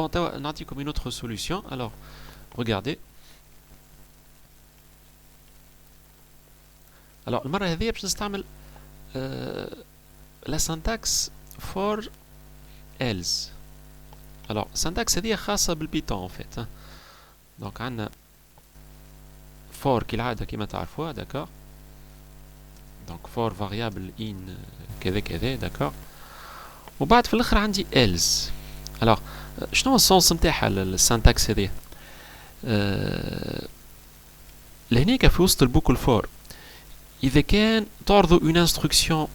Bon, on a comme une autre solution. Alors, regardez. Alors, المرة هذه باش نستعمل la syntaxe for else. Alors, syntaxe هذه خاصة بالبيتون en fait. Donc, عندنا for كالعادة كما تعرفوها, d'accord. Donc, for variable in كذا كذا, d'accord. وبعد في الآخر عندي else. Alors, شنو السونس نتاعها السyntaxe هذه؟ لهنيك في وسط البوكل for إذا كان تعرضوا une instruction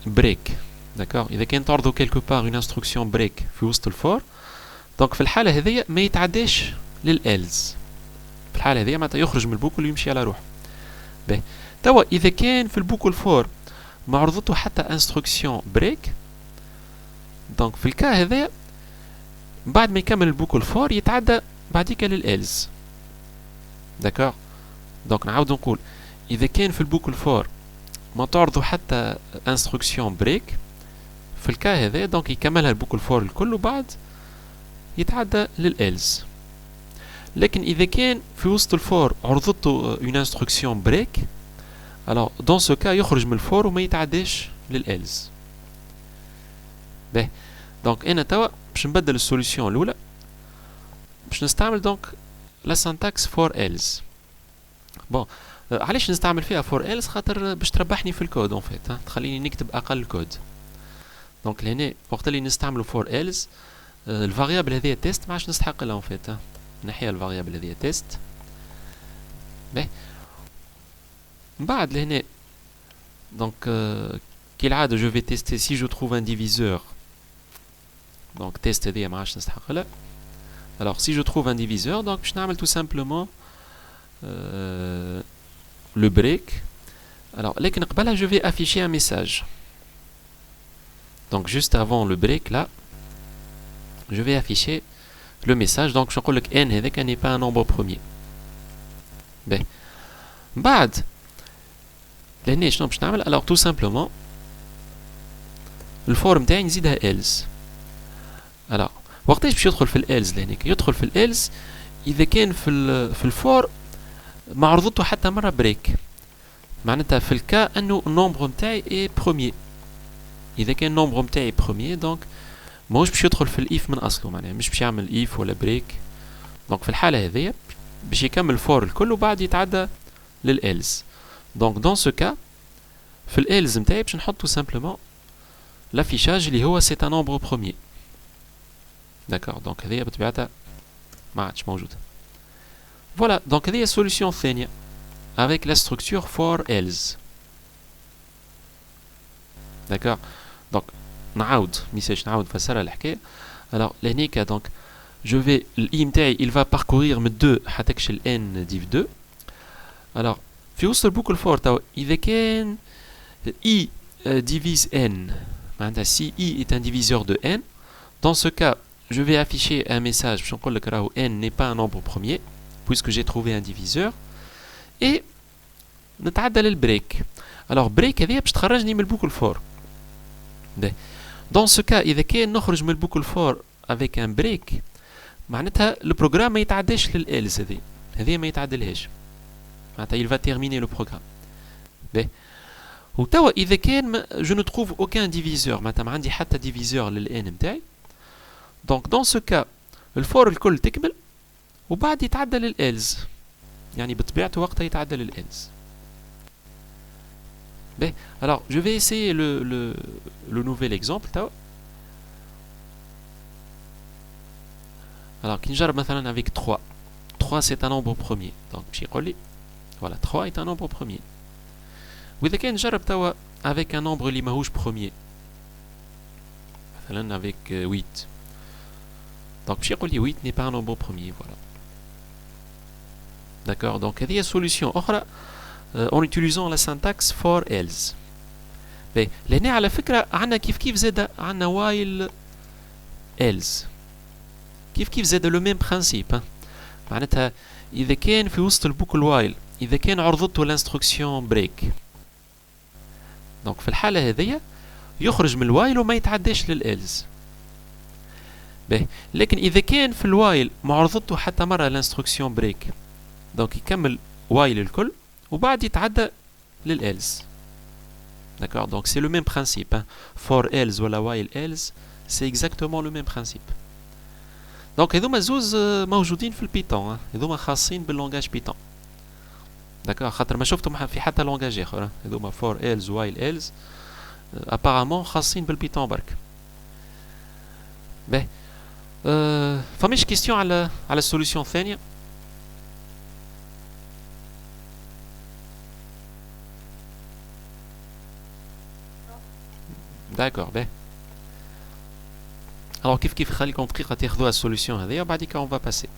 break, d'accord. إذا كان تعرضوا quelque part une instruction break في وسط الفور, donc في الحالة هذه ما يتعداش للelse. في الحالة هذه معناتها يخرج من البوكل ويمشي على روحه. باهي. توا إذا كان في البوكل فور ما عرضته حتى instruction break, donc في الكا هذا بعد ما يكمل البوكل فور يتعدى بعديك للelse, d'accord. donc نعاود نقول إذا كان في البوكل فور ما تعرضوا حتى instruction break, في الكا هذا دونك يكملها البوكل فور الكل وبعد يتعدى للelse. لكن إذا كان في وسط الفور عرضته une instruction break, alors dans ce cas يخرج من الفور وما يتعداش للelse. باهي. دونك أنا توا باش نبدل السوليسيون الأولى باش نستعمل دونك لا syntaxe for else. بون علاش نستعمل فيها for else؟ خاطر باش تربحني في الكود اون فيت, تخليني نكتب اقل كود. دونك لهنا وقت اللي نستعملوا for else الفاريابل هذه تيست ما عادش نستحق لها اون فيت, نحيها الفاريابل هذه تيست. باهي. من بعد لهنا دونك كالعاده جو في تيستي سي جو تروف ان ديفيزور, دونك تيست هذه ما عادش نستحق لها. alors si je trouve un diviseur, donc باش نعمل tout simplement le break. alors لكن قبلها je vais afficher un message. donc juste avant le break là je vais afficher le message. donc je نقول لك n هذاك n'est pas un nombre premier. باهي. بعد لهنا شنو باش نعمل؟ alors tout simplement الفور نتاعي نزيدها else. alors وقتاش باش يدخل في الelse لهناك؟ يدخل في الelse اذا كان في الفور ما عرضته حتى مره بريك, معناتها في الكا انه النومبر نتاعي اي بروميير. اذا كان النومبر نتاعي بروميير دونك ماهوش باش يدخل في الايف من اصله, معناها مش باش يعمل ايف ولا بريك. دونك في الحاله هذيا باش يكمل الفور الكل وبعد يتعدى للelse. دونك دون سو كا في الelse نتاعي باش نحط سامبلومون لافيشاج اللي هو سي ان نومبر بروميير, داكور. دونك هذيا بطبيعتها ما عادش موجوده. Voilà, donc هذه السوليسيون الثانية avec la structure for else. D'accord. donc نعاود نعاود نفسرها الحكاية. alors لهنيك donc je vais الاي نتاعي il va parcourir من 2 حتى كشل n div 2. alors في وسط البوكل فور توا إذا كان i divise n, معناتها si i est un diviseur de n, dans ce cas je vais afficher un message باش نقول لك راهو n n'est pas un nombre premier puisque j'ai trouvé un diviseur, et نتعدى للبريك. alors بريك هذه باش تخرجني من البوكل فور. dans ce cas اذا كان نخرج من البوكل فور avec un break معناتها البروغرام ما يتعداش للelse. هذه ما يتعدلهاش, معناتها il va terminer le programme. وتوا اذا كان je ne trouve aucun diviseur, معناتها ما عندي حتى diviseur للn نتاعي, donc dans ce cas الفور الكل تكمل وبعد يتعدى للelse, يعني بطبيعته وقتها يتعدى للelse. باهي. alors je vais essayer le nouvel exemple توا. alors كي نجرب مثلا avec 3 c'est un nombre premier, donc باش يقول لي voilà 3 est un nombre premier. واذا كان نجرب توا avec un nombre اللي ماهوش premier, مثلا avec 8, donc باش يقول لي 8 n'est pas un nombre premier. voilà. D'accord, donc il y a une solution en utilisant la syntaxe for else. Mais لهنا على فكرة عنا كيف زاد عنا while else. كيف زاد le même principe. معناتها إذا كان في وسط البوكل while إذا كان عرضته l'instruction break, donc في الحالة هذيا يخرج من الوايل وما يتعداش للelse. باهي لكن اذا كان في الوايل ما عرضته حتى مره الانستركسيون بريك دونك يكمل وايل الكل وبعد يتعدى للالز. D'accord, donc c'est le même principe. Hein. For else ولا while else, c'est exactement le même principe. Donc هذوما زوز موجودين في البيتون. هذوما خاصين باللونجاج بيتون. D'accord, خاطر ما شفتهم في حتى لونجاج اخر. هذوما for else while else apparemment خاصين بالبيتون برك. باهي فماش كيستيون على السوليسيون الثانيه. D'accord, ben. Alors كيف خليكم دقيقة تاخذوا السوليسيون هذيا وبعديك on va passer.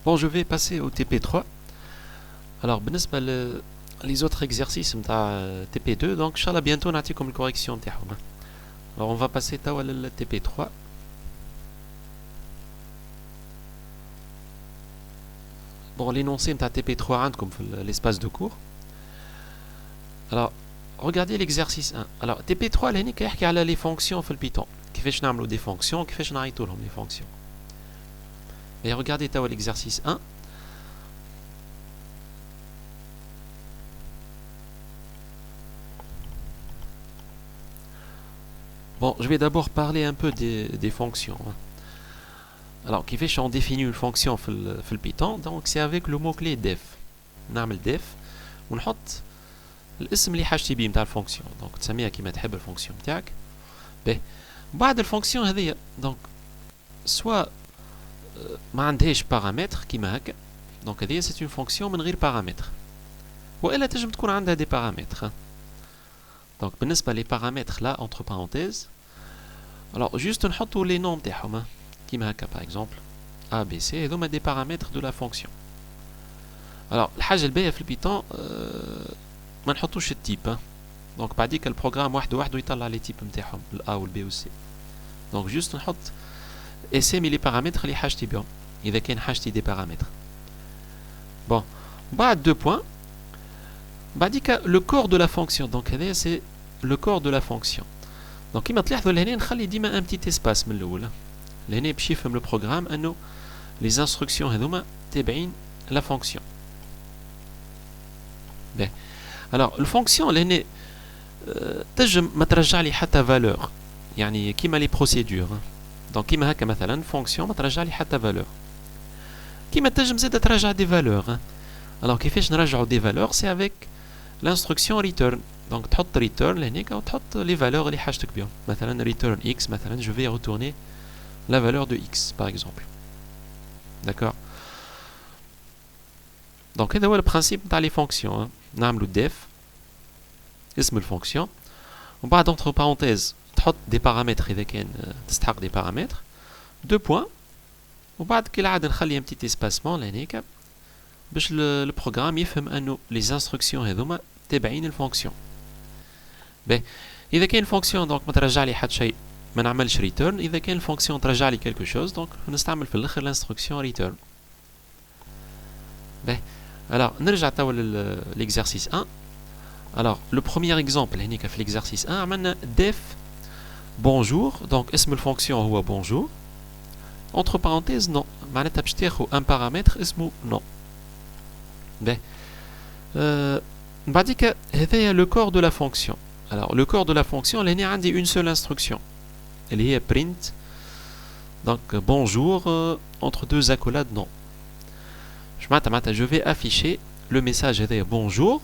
Bon, je vais passer au TP3. Alors, بالنسبة les autres exercices نتاع TP2, donc inchallah bientôt نعطيكم الكوريكسيون نتاعهم. Alors, on va passer توا لل TP3. Bon, l'énoncé نتاع TP3 عندكم في l'espace de cours. Alors, regardez l'exercice 1. Alors, TP3 لهني كيحكي على les fonctions في البيتون. كيفاش نعملوا des fonctions, كيفاش نعيطوا لهم les fonctions. Et regardez l'exercice 1. Bon, je vais d'abord parler un peu des fonctions. Alors, كيفاش on définit une fonction في le Python. Donc, c'est avec le mot-clé def. نعمل def ونحط الاسم اللي حاجتي بيه نتاع الفونكسيون. Donc, تسميها كيما تحب الفونكسيون نتاعك. باهي بعد الفونكسيون هذيا دونك سوا ما عندهاش بارامتر كيما هكا دونك هذيا سي اون فونكسيون من غير بارامتر والا تنجم تكون عندها دي بارامتر دونك بالنسبه لي بارامتر لا اونتر بارونتيز alors juste نحطوا لي نوم تاعهم كيما هكا par exemple A B C هذوما دي بارامتر دو لا فونكسيون alors الحاجه الباهيه في البيتون ما نحطوش التيب دونك بعديك البروغرام وحده يطلع لي تيب نتاعهم الا والبي والسي دونك جوست نحط اسامي لي بارامتر اللي حاجتي بهم اذا كان حاجتي دي بارامتر بون بعد دو بوين بعديك لو كور دو لا فونكسيون دونك هذا سي لو كور دو لا فونكسيون دونك كيما تلاحظوا لهنا نخلي ديما ان بتيت اسباس من الاول لهنا باش يفهم لو بروغرام انه لي انستركسيون هذوما تابعين لا فونكسيون باهي alors الفونكسيون لهنا تنجم ما ترجع لي حتى فالور يعني كيما لي بروسيدور دونك كيما هكا مثلا فونكسيون ما ترجع لي حتى فالور كيما تنجم زاده ترجع دي فالور alors كيفاش نرجعوا دي فالور سي افيك l'instruction return donc تحط return لهناك وتحط les valeurs اللي حاجتك بهم مثلا return x مثلا je vais retourner la valeur de x par exemple d'accord donc هذا هو البرانسيب نتاع لي فونكسيون نعملوا def اسم الفونكسيون ومن بعد entre parenthèses تحط دي بارامتر اذا كان تستحق دي بارامتر دو بوين وبعد كالعاده نخلي ان بتيت اسباسمون لهناك باش البروغرام يفهم انه لي انستركسيون هذوما تابعين الفونكسيون باهي اذا كان الفونكسيون دونك ما ترجع لي حتى شيء ما نعملش ريتيرن اذا كان الفونكسيون ترجع لي كلكو شوز دونك نستعمل في الاخر الانستركسيون ريتيرن باهي alors نرجع توا للإكزرسيس 1 alors le premier exemple هنيك في l'exercice 1 عملنا def bonjour donc اسم الفونكسيون هو bonjour entre parenthèses non معناتها باش تاخذ ان بارامتر اسمه non باهي بعديك هذايا لو كور دو لا فونكسيون alors le corps de la fonction لهنا عندي une seule instruction اللي هي print donc bonjour entre deux accolades non معناتها je vais afficher le message هذايا bonjour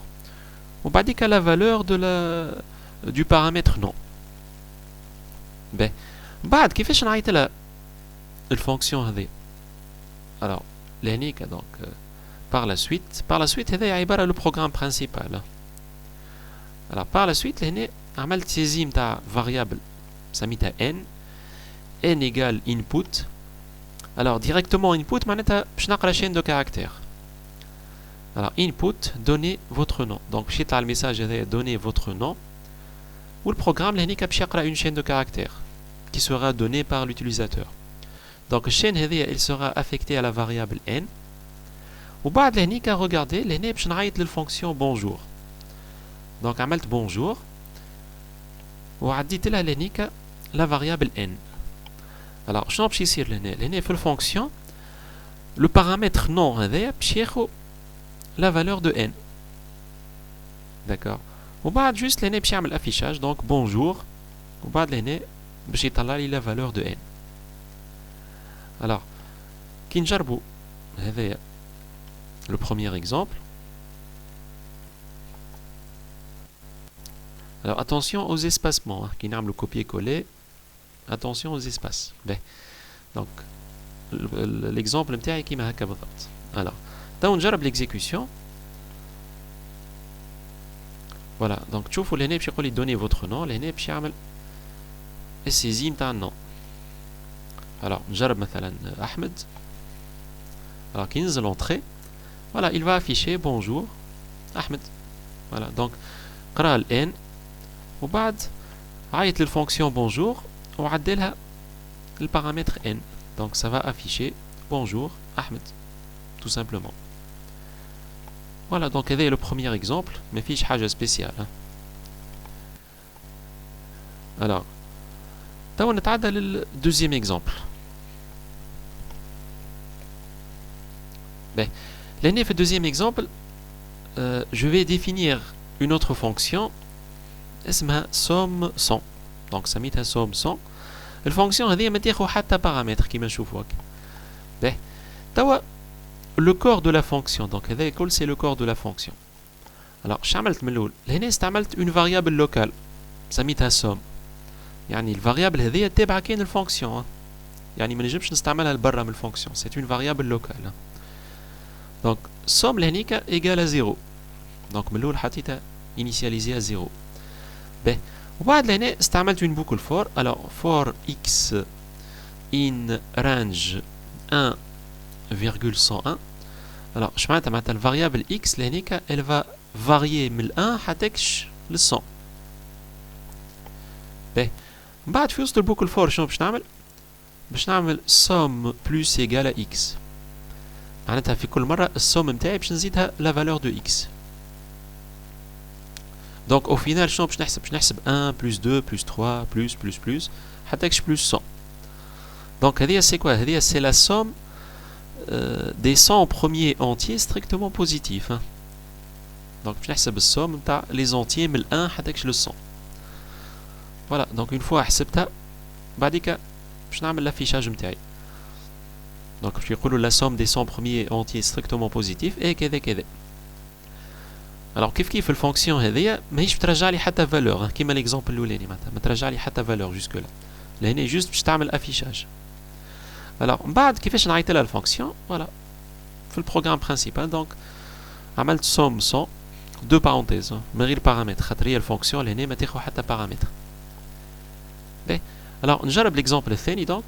وبعديك la valeur de du paramètre non باهي بعد كيفاش نعيط لها الفونكسيون هذه alors لهنيك donc par la suite هذا عباره لو بروغرام برينسيبال alors par la suite لهنا عملت سيزي نتاع فاريابل سميتها n égale input alors directement input معناتها باش نقرا chaîne de caractères alors input donnez votre nom donc باش يطلع الميساج هذايا donnez votre nom والبروغرام لهنيك باش يقرا une chaîne de caractères qui sera donnée par l'utilisateur donc الشين هذه il sera affecté à la variable n وبعد لهنيك regardez لهنا باش نعيط للفونكسيون bonjour donc عملت bonjour وعديت لها لهنيك la variable n alors شنو باش يصير لهنا في الفونكسيون le paramètre non هذايا باش ياخذ la valeur de n d'accord وبعد juste لهنا باش يعمل affichage donc bonjour وبعد لهنا باش يطلع لي la valeur de n alors كي نجربوا هذايا le premier exemple alors attention aux espacements كي نعملوا copier-coller attention aux espaces donc l'exemple نتاعي كيما هكا بالضبط alors تو نجرب l'exécution voilà donc تشوفوا لهنا باش يقول لي donnez votre nom لهنا باش يعمل السيزي نتاع النوم alors نجرب مثلا احمد alors كي ننزل entrée voilà il va afficher bonjour احمد voilà donc قرا ال n وبعد عيط للفونكسيون bonjour وعدلها البارامتر n donc ça va afficher bonjour Ahmed tout simplement voilà donc هذا le premier exemple ما فيش حاجة spéciale alors توا نتعدى لل deuxième exemple ben لهنا في deuxième exemple je vais définir une autre fonction اسمها somme 100 donc سميتها somme 100 الفونكسيون هذه ما تاخذ حتى بارامتر كيما نشوفوا هكا باهي توا le corps de la fonction donc هذا الكل c'est le corps de la fonction alors اش عملت من الاول لهنا استعملت une variable locale سميتها somme يعني الفاريابل هذيا تابعه كاين الفونكسيون يعني ما نجمش نستعملها لبرا من الفونكسيون سي اون فاريابل لوكال دونك السوم لهنيك ايغال زيرو دونك من الاول حطيتها انيسياليزيها زيرو باهي وبعد لهنا استعملت اون بوكل فور الوغ فور اكس ان رانج 1,101 الوغ اش معناتها الفاريابل اكس لهنيك elle va varier من 1 حتى كش ل 100 باهي من بعد في وسط البوكل فور شنو باش نعمل somme plus égale à x معناتها في كل مرة السوم نتاعي باش نزيدها لا فالور دو x دونك au final شنو باش نحسب 1 plus 2 plus 3 plus حتى كش plus 100 دونك هذيا سي كوا هذيا سي لا somme des 100 premiers entiers strictement positifs دونك باش نحسب السوم نتاع لي زونتيي من 1 حتى كش ل 100 فوالا دونك اون فوا حسبتها بعديك باش نعمل لافيشاج نتاعي دونك باش يقولوا لا somme des 100 premiers entiers strictement positifs اي كذا كذا الوغ كيف الفونكسيون هذيا ماهيش بترجع لي حتى فالور كيما ليكزامبل الاولاني معناتها ما ترجع لي حتى فالور جوسكو لا لهنا جوست باش تعمل افيشاج الوغ من بعد كيفاش نعيط لها الفونكسيون فوالا في البروغرام برينسيبال دونك عملت somme 100 دو بارونتيز من غير بارامتر خاطر هي الفونكسيون لهنا ما تاخذ حتى بارامتر باهي الوغ نجرب ليكزامبل الثاني دونك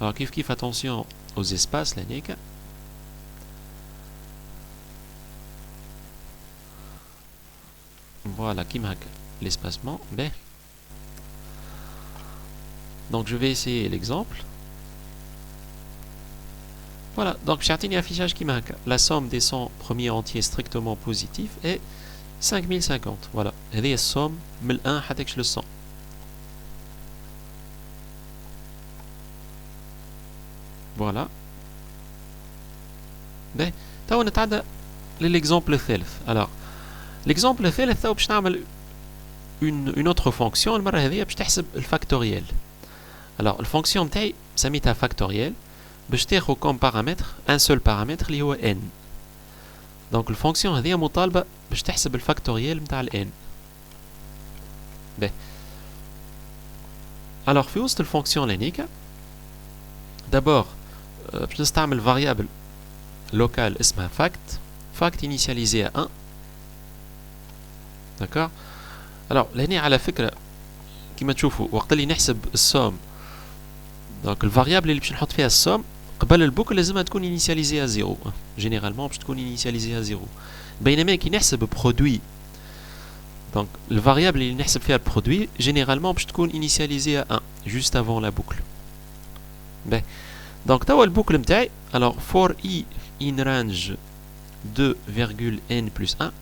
alors كيف attention aux espaces لهنيك voilà كيما هكا l'espacement باهي donc je vais essayer l'exemple voilà donc باش يعطيني affichage كيما هكا la somme des 100 premiers entiers strictement positifs est 5050 voilà هذه السوم من 1 حتى كش ل 100 فوالا باهي توا نتعدى للإكزامبل الثالث الوغ الإكزامبل الثالث توا باش نعمل اون اوتر فونكسيون المرة هذيا باش تحسب الفاكتوريال الوغ الفونكسيون نتاعي سميتها فاكتوريال باش تاخذ كوم بارامتر ان سول بارامتر اللي هو n دونك الفونكسيون هذيا مطالبة باش تحسب الفاكتوريال نتاع ال n باهي الوغ في وسط الفونكسيون لهنيكا دابور باش نستعمل فاريابل لوكال اسمها fact initialisé à 1 داكوغ الوغ لهنا على فكرة كيما تشوفوا وقت اللي نحسب السوم دونك الفاريابل اللي باش نحط فيها السوم قبل البوكل لازمها تكون انيسياليزيها زيرو جينيرالمون باش تكون انيسياليزيها زيرو بينما كي نحسب برودوي دونك الفاريابل اللي نحسب فيها البرودوي جينيرالمون باش تكون انيسياليزيها 1 جوست افون لا بوكل باهي دونك توا البوكل نتاعي الوغ for i in range 2,n plus 1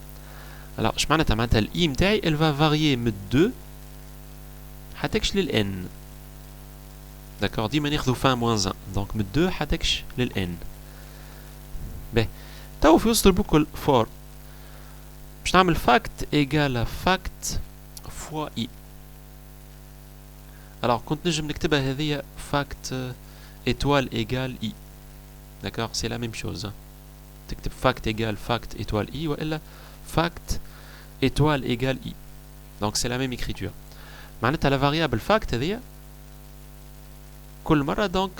الوغ اش معناتها الاي نتاعي elle va varier من 2 حتى كش لل n داكوغ ديما ناخذو فان موان 1 دونك من 2 حتى كش لل n باهي توا في وسط البوكل for باش نعمل fact égale fact fois i الوغ كنت نجم نكتبها هذيا fact étoile égale i d'accord c'est la même chose تكتب fact égale fact étoile i وإلا fact étoile égale i donc c'est la même écriture معناتها la variable fact هذيا كل مرة دونك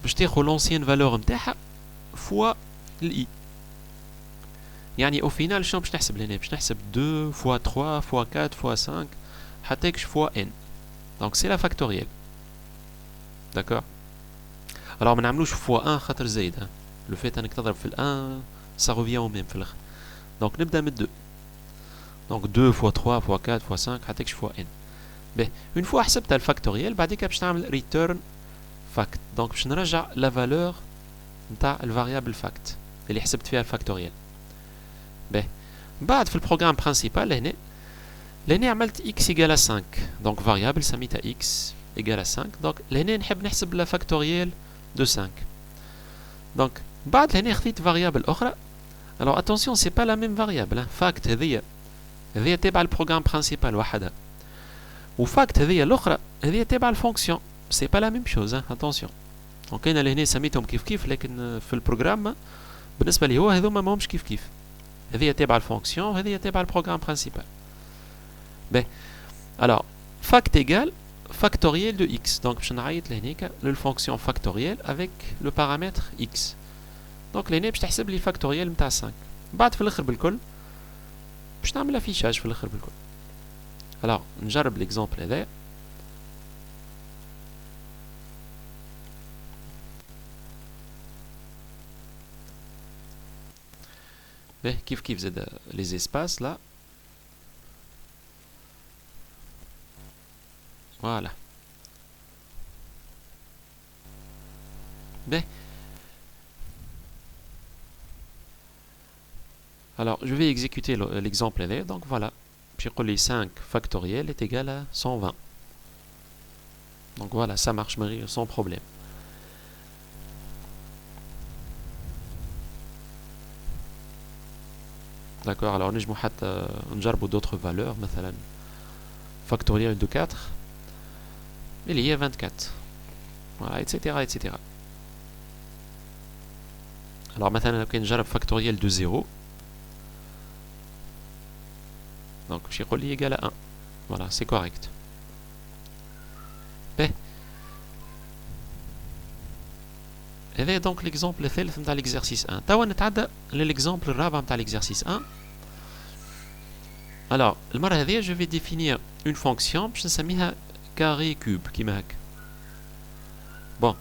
باش تاخذ l'ancienne valeur نتاعها fois ال i يعني au final شنو باش نحسب لهنا باش نحسب 2 fois 3 fois 4 fois 5 حتى كش fois n donc c'est la factorielle d'accord alors ما نعملوش fois 1 خاطر زايد لو فيت انك تضرب في ال 1 ça revient au même في الاخر دونك نبدا من 2 دونك 2 fois 3 fois 4 fois 5 حتى كش fois n باهي اون فوا حسبتها الفاكتوريال بعديك باش نعمل ريتيرن فاكت دونك باش نرجع لا فالور نتاع الفاريابل فاكت اللي حسبت فيها الفاكتوريال باهي بعد في البروغرام برينسيبال لهنا عملت x égale à 5 دونك فاريابل سميتها x égale à 5 دونك لهنا نحب نحسب لا فاكتوريال دو 5 دونك بعد لهنا خديت فاريابل اخرى alors attention c'est pas la même variable fact هذيا تابعه البروغرام برينسيبال وحدها وفاكت هذيا الاخرى هذيا تابعه الفونكسيون c'est pas la même chose attention دونك انا لهنا سميتهم كيف لكن في البروغرام بالنسبه لي هو هذوما ماهمش كيف هذه تابعة الفونكسيون وهذه تابعة البروغرام برينسيبال. باهي alors fact égale factoriel de x. Donc باش نعيط لهنيك للفونكسيون factoriel avec le paramètre x. دونك لهنا باش تحسب لي فاكتوريال نتاع 5. بعد في الاخر بالكل باش نعمل افيشاج في الاخر بالكل. alors نجرب ليكزامبل هذا. باهي كيف زاد لي زيسباس لا. Voilà. Ben. Alors, je vais exécuter l'exemple là. Donc voilà. Puis les 5 factoriel est égal à 120. Donc voilà, ça marche sans problème. D'accord, alors nous avons d'autres valeurs. مثلا factoriel de 4. Il y a 24. Voilà, etc. etc. Alors maintenant, on a un factoriel de 0. Donc, je suis égal à 1. Voilà, c'est correct. B. Et donc l'exemple de l'exercice 1. On a l'exemple de l'exercice 1. Alors, je vais définir une fonction. Je vais l'appeler carré cube كيما هكا. Bon,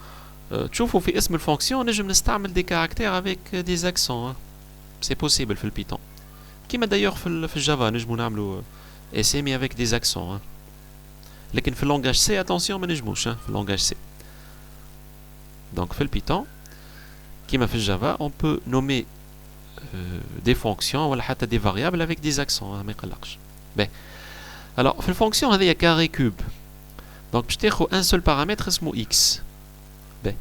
تشوفوا في اسم الفونكسيون نجم نستعمل des caractères avec des accents. C'est possible في البيتون. كيما d'ailleurs في الجافا نجمو نعملوا اسامي avec des accents. لكن في اللونغاج سي attention ما نجموش في اللونغاج سي. Donc في البيتون كيما في الجافا on peut nommer des fonctions ولا حتى des variables avec des accents ما يقلقش. باهي. Alors في الفونكسيون هذه carré cube. Donc باش تاخذ ان سول بارامتر اسمه x. باهي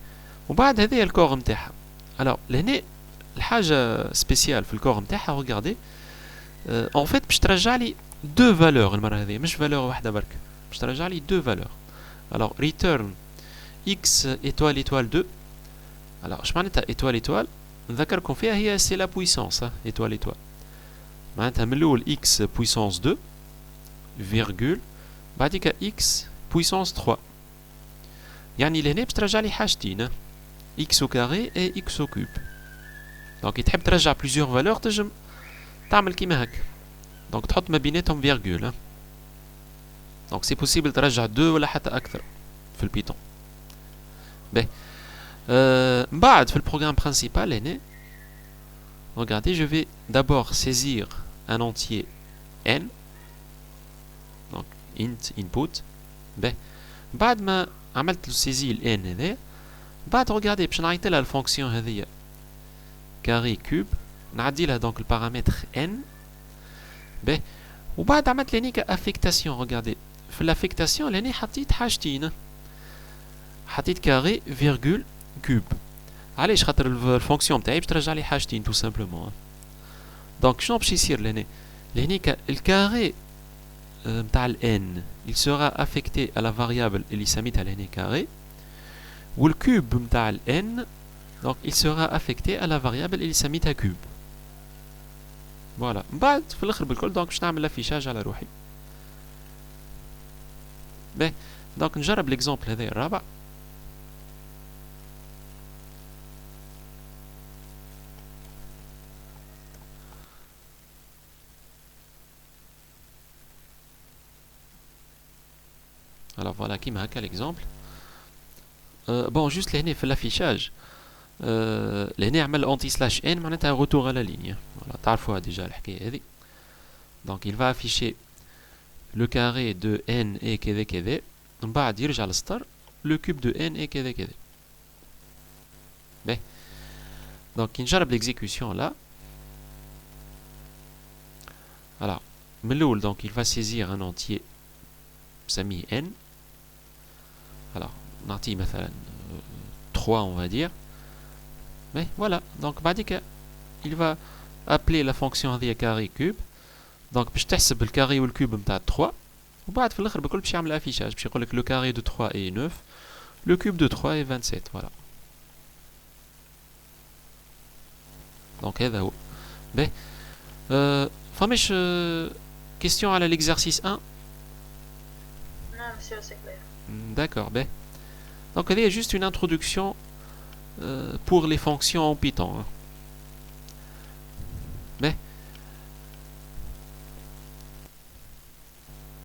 وبعد هذايا الكور نتاعها. alors لهنا الحاجه سبيسيال في الكور نتاعها ريغاردي en fait باش ترجع لي دو فالور المره هذه مش فالور واحده برك باش ترجع لي دو فالور. alors return x étoile étoile 2. alors اش معناتها étoile étoile نذكركم فيها هي سي لا بويسونس étoile étoile معناتها من الاول x puissance 2 فيرغول بعديك x puissance 3. يعني لهنا باش ترجع لي حاجتين x au carré et x au cube. دونك تحب ترجع plusieurs valeurs تنجم تعمل كيما هكا. دونك تحط ما بيناتهم فيرغول. دونك سي بوسيبل ترجع 2 ولا حتى اكثر في البيتون. باهي من بعد في البروغرام برينسيبال هنا regardez je vais d'abord saisir un entier n donc int input. باهي بعد ما عملت له سيزي الان هذا بعد regardez باش نعيط لها الفونكسيون هذيا كاري كوب نعدي لها دونك البارامتر n. باهي وبعد عملت لي نيكا افيكتاسيون. regardez في الافيكتاسيون لاني حطيت حاجتين حطيت كاري فيرغول كوب. علاش خاطر الفونكسيون تاعي باش ترجع لي حاجتين تو سامبلومون. دونك شنو باش يصير لهنيك الكاري نتاع n il sera affecté à la variable اللي سميتها لهنا carré والكوب نتاع n donc il sera affecté à la variable اللي سميتها cube. فوالا من بعد في الاخر بالكل دونك باش نعمل لافيشاج على روحي. باهي دونك نجرب ليكزامبل هذا الرابع. Alors voilà كيما هكا l'exemple. bon juste لهنا في l'affichage لهنا عمل anti slash n معناتها retour à la ligne. voilà تعرفوها ديجا الحكايه هذه. donc il va afficher le carré de n est كذا كذا من بعد يرجع للسطر le cube de n est كذا كذا. باهي donc كي نجرب l'exécution là. alors من الاول donc il va saisir un entier سميه n. alors نعطيه مثلا 3 on va dire. mais voilà donc بعديك il va appeler la fonction هذه carré cube. donc باش تحسب الكاري والكوب نتاع 3 وبعد في الاخر بكل باش يعمل افيشاج باش يقول لك le carré de 3 est 9 le cube de 3 est 27. voilà donc هذا هو. باهي فماش question à l'exercice 1. Non, monsieur, c'est clair. D'accord, ben. Donc il y a juste une introduction pour les fonctions en Python, hein.